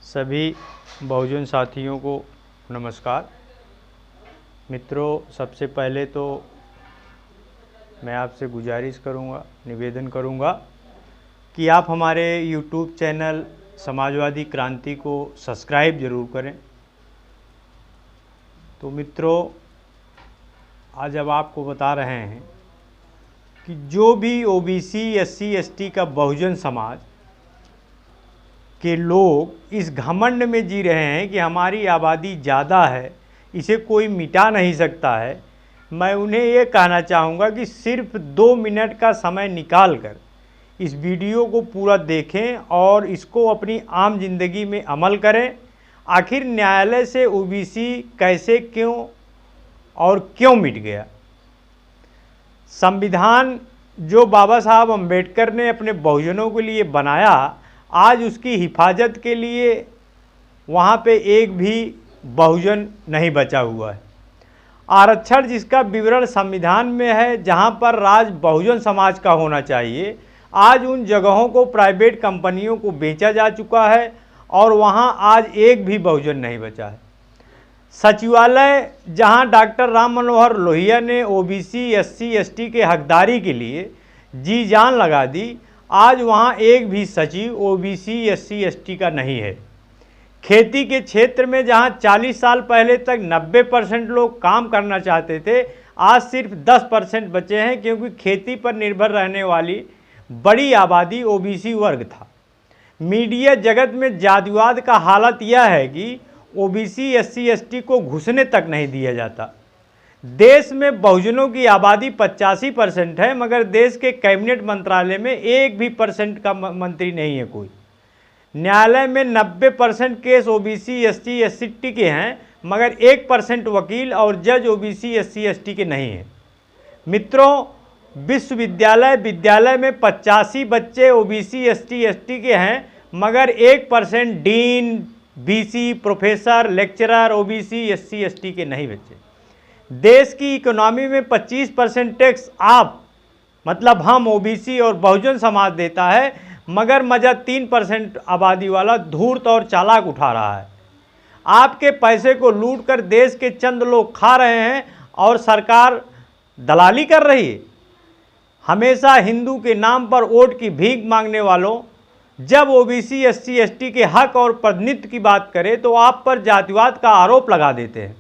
सभी बहुजन साथियों को नमस्कार। मित्रों, सबसे पहले तो मैं आपसे गुजारिश करूंगा, निवेदन करूंगा कि आप हमारे YouTube चैनल समाजवादी क्रांति को सब्सक्राइब ज़रूर करें। तो मित्रों, आज अब आपको बता रहे हैं कि जो भी OBC SC ST का बहुजन समाज के लोग इस घमंड में जी रहे हैं कि हमारी आबादी ज़्यादा है, इसे कोई मिटा नहीं सकता है, मैं उन्हें ये कहना चाहूँगा कि सिर्फ 2 मिनट का समय निकाल कर इस वीडियो को पूरा देखें और इसको अपनी आम जिंदगी में अमल करें। आखिर न्यायालय से OBC कैसे, क्यों और क्यों मिट गया। संविधान जो बाबा साहब अम्बेडकर ने अपने बहुजनों के लिए बनाया, आज उसकी हिफाजत के लिए वहाँ पे एक भी बहुजन नहीं बचा हुआ है। आरक्षण जिसका विवरण संविधान में है, जहाँ पर राज बहुजन समाज का होना चाहिए, आज उन जगहों को प्राइवेट कंपनियों को बेचा जा चुका है और वहाँ आज एक भी बहुजन नहीं बचा है। सचिवालय जहाँ डॉक्टर राम मनोहर लोहिया ने OBC SC ST के हकदारी के लिए जी जान लगा दी, आज वहाँ एक भी सचिव OBC SC ST का नहीं है। खेती के क्षेत्र में जहाँ 40 साल पहले तक 90% लोग काम करना चाहते थे, आज सिर्फ 10% बचे हैं, क्योंकि खेती पर निर्भर रहने वाली बड़ी आबादी OBC वर्ग था। मीडिया जगत में जातिवाद का हालत यह है कि OBC SC ST को घुसने तक नहीं दिया जाता। देश में बहुजनों की आबादी 85% है, मगर देश के कैबिनेट मंत्रालय में एक भी % का मंत्री नहीं है कोई। न्यायालय में 90% केस OBC SC ST के हैं, मगर 1% वकील और जज OBC SC ST के नहीं हैं। मित्रों, विद्यालय में 85 बच्चे OBC ST ST के हैं, मगर 1% dean, BC, professor, lecturer OBC SC ST के नहीं बच्चे। देश की इकोनॉमी में 25% टैक्स आप मतलब हम OBC और बहुजन समाज देता है, मगर मजा 3% आबादी वाला धूर्त और चालाक उठा रहा है। आपके पैसे को लूट कर देश के चंद लोग खा रहे हैं और सरकार दलाली कर रही है। हमेशा हिंदू के नाम पर वोट की भीख मांगने वालों, जब OBC SC ST के हक और प्रतिनिधित्व की बात करें तो आप पर जातिवाद का आरोप लगा देते हैं।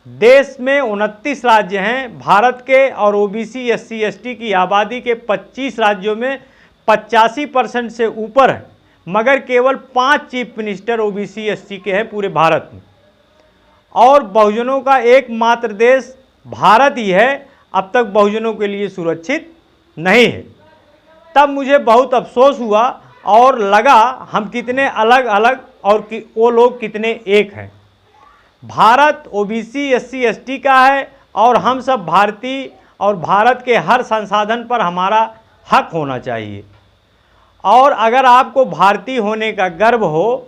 देश में 29 राज्य हैं भारत के, और OBC SC ST की आबादी के 25 राज्यों में 85% से ऊपर है, मगर केवल 5 चीफ मिनिस्टर OBC SC के हैं पूरे भारत में। और बहुजनों का एकमात्र देश भारत ही है अब तक बहुजनों के लिए सुरक्षित नहीं है। तब मुझे बहुत अफसोस हुआ और लगा हम कितने अलग अलग और वो लोग कितने एक हैं। भारत OBC SC ST का है और हम सब भारतीय, और भारत के हर संसाधन पर हमारा हक होना चाहिए। और अगर आपको भारतीय होने का गर्व हो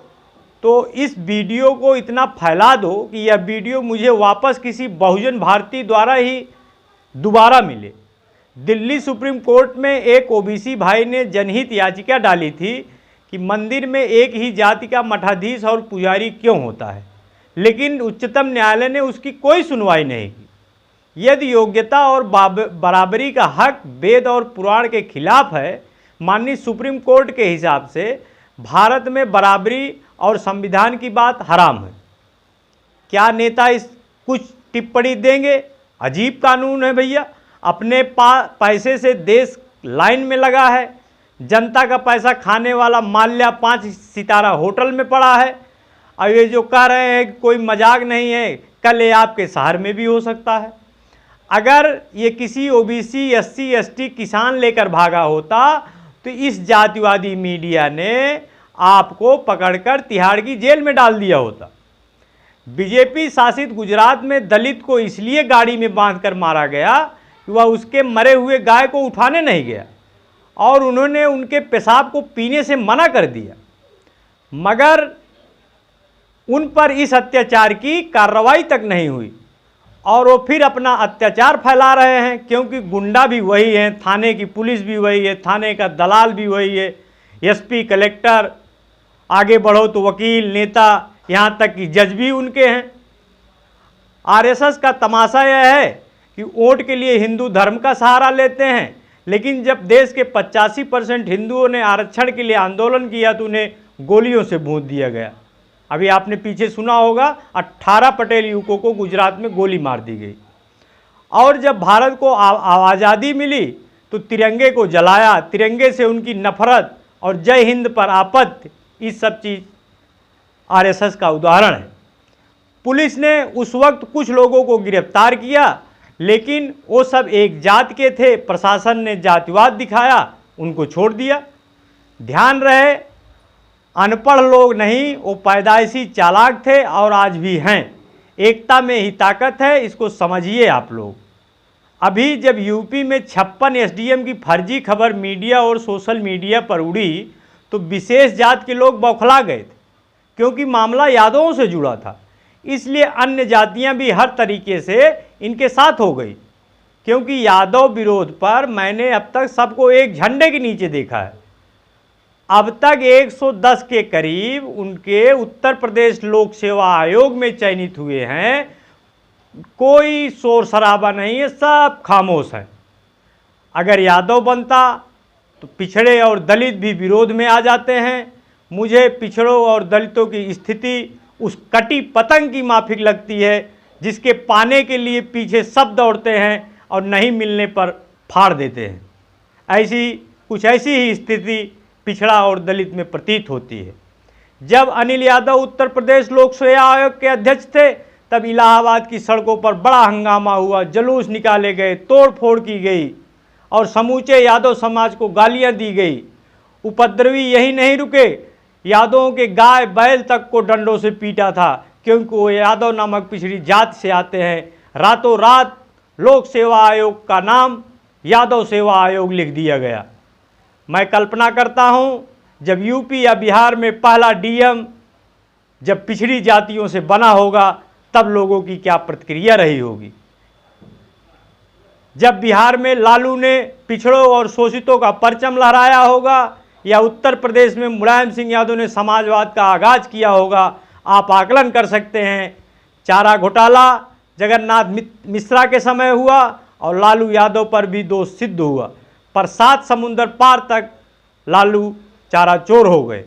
तो इस वीडियो को इतना फैला दो कि यह वीडियो मुझे वापस किसी बहुजन भारतीय द्वारा ही दोबारा मिले। दिल्ली सुप्रीम कोर्ट में एक OBC भाई ने जनहित याचिका डाली थी कि मंदिर में एक ही जाति का मठाधीश और पुजारी क्यों होता है, लेकिन उच्चतम न्यायालय ने उसकी कोई सुनवाई नहीं की। यदि योग्यता और बराबरी का हक वेद और पुराण के खिलाफ है, माननीय सुप्रीम कोर्ट के हिसाब से भारत में बराबरी और संविधान की बात हराम है। क्या नेता इस कुछ टिप्पणी देंगे? अजीब कानून है भैया। अपने पैसे से देश लाइन में लगा है, जनता का पैसा खाने वाला माल्या 5 सितारा होटल में पड़ा है। और ये जो कह रहे हैं कि कोई मजाक नहीं है, कल ये आपके शहर में भी हो सकता है। अगर ये किसी OBC SC ST किसान लेकर भागा होता तो इस जातिवादी मीडिया ने आपको पकड़कर तिहाड़ की जेल में डाल दिया होता। बीजेपी शासित गुजरात में दलित को इसलिए गाड़ी में बांधकर मारा गया कि वह उसके मरे हुए गाय को उठाने नहीं गया और उन्होंने उनके पेशाब को पीने से मना कर दिया, मगर उन पर इस अत्याचार की कार्रवाई तक नहीं हुई और वो फिर अपना अत्याचार फैला रहे हैं, क्योंकि गुंडा भी वही है, थाने की पुलिस भी वही है, थाने का दलाल भी वही है, SP, कलेक्टर आगे बढ़ो तो वकील, नेता, यहाँ तक कि जज भी उनके हैं। आरएसएस का तमाशा यह है कि वोट के लिए हिंदू धर्म का सहारा लेते हैं, लेकिन जब देश के 85% हिंदुओं ने आरक्षण के लिए आंदोलन किया तो उन्हें गोलियों से भूंज दिया गया। अभी आपने पीछे सुना होगा 18 पटेल युवकों को गुजरात में गोली मार दी गई। और जब भारत को आज़ादी मिली तो तिरंगे को जलाया, तिरंगे से उनकी नफरत और जय हिंद पर आपत्ति, इस सब चीज़ आरएसएस का उदाहरण है। पुलिस ने उस वक्त कुछ लोगों को गिरफ्तार किया, लेकिन वो सब एक जात के थे, प्रशासन ने जातिवाद दिखाया, उनको छोड़ दिया। ध्यान रहे, अनपढ़ लोग नहीं, वो पैदाइशी चालाक थे और आज भी हैं। एकता में ही ताकत है, इसको समझिए आप लोग। अभी जब यूपी में 56 एसडीएम की फर्जी खबर मीडिया और सोशल मीडिया पर उड़ी तो विशेष जात के लोग बौखला गए थे, क्योंकि मामला यादवों से जुड़ा था। इसलिए अन्य जातियां भी हर तरीके से इनके साथ हो गई, क्योंकि यादव विरोध पर मैंने अब तक सबको एक झंडे के नीचे देखा है। अब तक 110 के करीब उनके उत्तर प्रदेश लोक सेवा आयोग में चयनित हुए हैं। कोई शोर शराबा नहीं है, सब खामोश हैं। अगर यादव बनता तो पिछड़े और दलित भी विरोध में आ जाते हैं। मुझे पिछड़ों और दलितों की स्थिति उस कटी पतंग की माफिक लगती है, जिसके पाने के लिए पीछे सब दौड़ते हैं और नहीं मिलने पर फाड़ देते हैं। ऐसी ही स्थिति पिछड़ा और दलित में प्रतीत होती है। जब अनिल यादव उत्तर प्रदेश लोक सेवा आयोग के अध्यक्ष थे, तब इलाहाबाद की सड़कों पर बड़ा हंगामा हुआ, जुलूस निकाले गए, तोड़ फोड़ की गई और समूचे यादव समाज को गालियां दी गई। उपद्रवी यही नहीं रुके, यादवों के गाय बैल तक को डंडों से पीटा था, क्योंकि वो यादव नामक पिछड़ी जात से आते हैं। रातों रात लोक सेवा आयोग का नाम यादव सेवा आयोग लिख दिया गया। मैं कल्पना करता हूँ, जब यूपी या बिहार में पहला डीएम जब पिछड़ी जातियों से बना होगा, तब लोगों की क्या प्रतिक्रिया रही होगी। जब बिहार में लालू ने पिछड़ों और शोषितों का परचम लहराया होगा, या उत्तर प्रदेश में मुलायम सिंह यादव ने समाजवाद का आगाज किया होगा, आप आकलन कर सकते हैं। चारा घोटाला जगन्नाथ मिश्रा के समय हुआ और लालू यादव पर भी दोष सिद्ध हुआ, पर 7 समुंदर पार तक लालू चारा चोर हो गए,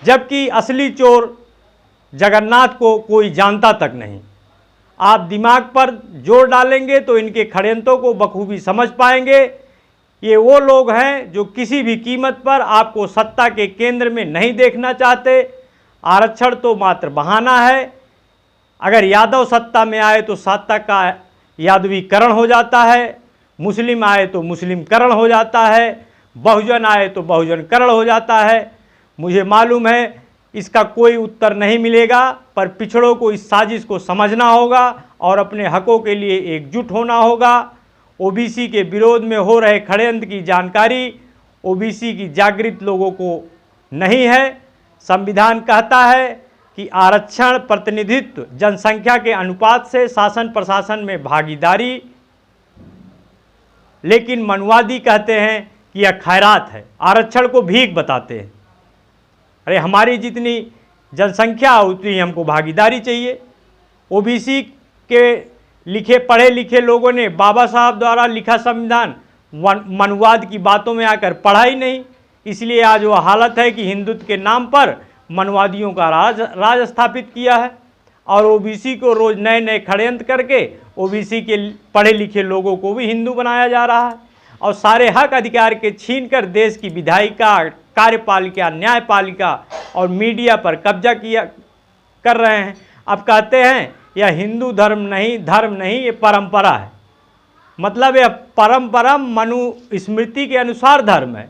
जबकि असली चोर जगन्नाथ को कोई जानता तक नहीं। आप दिमाग पर जोर डालेंगे तो इनके षड्यंत्रों को बखूबी समझ पाएंगे। ये वो लोग हैं जो किसी भी कीमत पर आपको सत्ता के केंद्र में नहीं देखना चाहते। आरक्षण तो मात्र बहाना है। अगर यादव सत्ता में आए तो सत्ता का यादवीकरण हो जाता है, मुस्लिम आए तो मुस्लिमकरण हो जाता है, बहुजन आए तो बहुजनकरण हो जाता है। मुझे मालूम है इसका कोई उत्तर नहीं मिलेगा, पर पिछड़ों को इस साजिश को समझना होगा और अपने हकों के लिए एकजुट होना होगा। ओबीसी के विरोध में हो रहे षड्यंत्र की जानकारी ओबीसी की जागृत लोगों को नहीं है। संविधान कहता है कि आरक्षण प्रतिनिधित्व जनसंख्या के अनुपात से शासन प्रशासन में भागीदारी, लेकिन मनुवादी कहते हैं कि यह खैरात है, आरक्षण को भीख बताते हैं। अरे हमारी जितनी जनसंख्या उतनी हमको भागीदारी चाहिए। ओबीसी के लिखे पढ़े लिखे लोगों ने बाबा साहब द्वारा लिखा संविधान मनुवाद की बातों में आकर पढ़ा ही नहीं, इसलिए आज वो हालत है कि हिंदुत्व के नाम पर मनुवादियों का राज स्थापित किया है और ओबीसी को रोज नए नए षड्यंत्र करके ओबीसी के पढ़े लिखे लोगों को भी हिंदू बनाया जा रहा है और सारे हक अधिकार के छीनकर देश की विधायिका, कार्यपालिका, न्यायपालिका और मीडिया पर कब्जा कर रहे हैं। अब कहते हैं यह हिंदू धर्म नहीं, ये परंपरा है। मतलब यह परंपरा मनुस्मृति के अनुसार धर्म है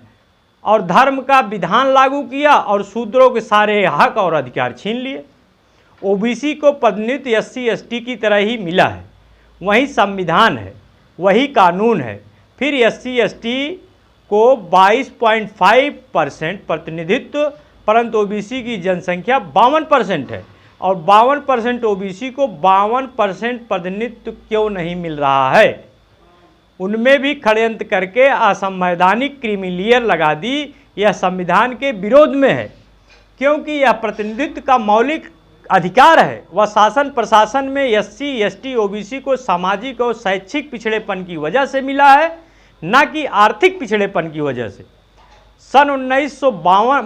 और धर्म का विधान लागू किया और शूद्रों के सारे हक और अधिकार छीन लिए। ओबीसी को पदोन्नति एससी एसटी की तरह ही मिला है, वही संविधान है, वही कानून है। फिर एससी एसटी को 22.5% प्रतिनिधित्व, परंतु ओबीसी की जनसंख्या 52% है और 52% ओबीसी को 52% प्रतिनिधित्व क्यों नहीं मिल रहा है। उनमें भी षड्यंत्र करके असंवैधानिक क्रीमी लेयर लगा दी। यह संविधान के विरोध में है। क्योंकि यह प्रतिनिधित्व का मौलिक अधिकार है। वह शासन प्रशासन में एससी एसटी ओबीसी को सामाजिक और शैक्षिक पिछड़ेपन की वजह से मिला है, न कि आर्थिक पिछड़ेपन की वजह से। सन 1952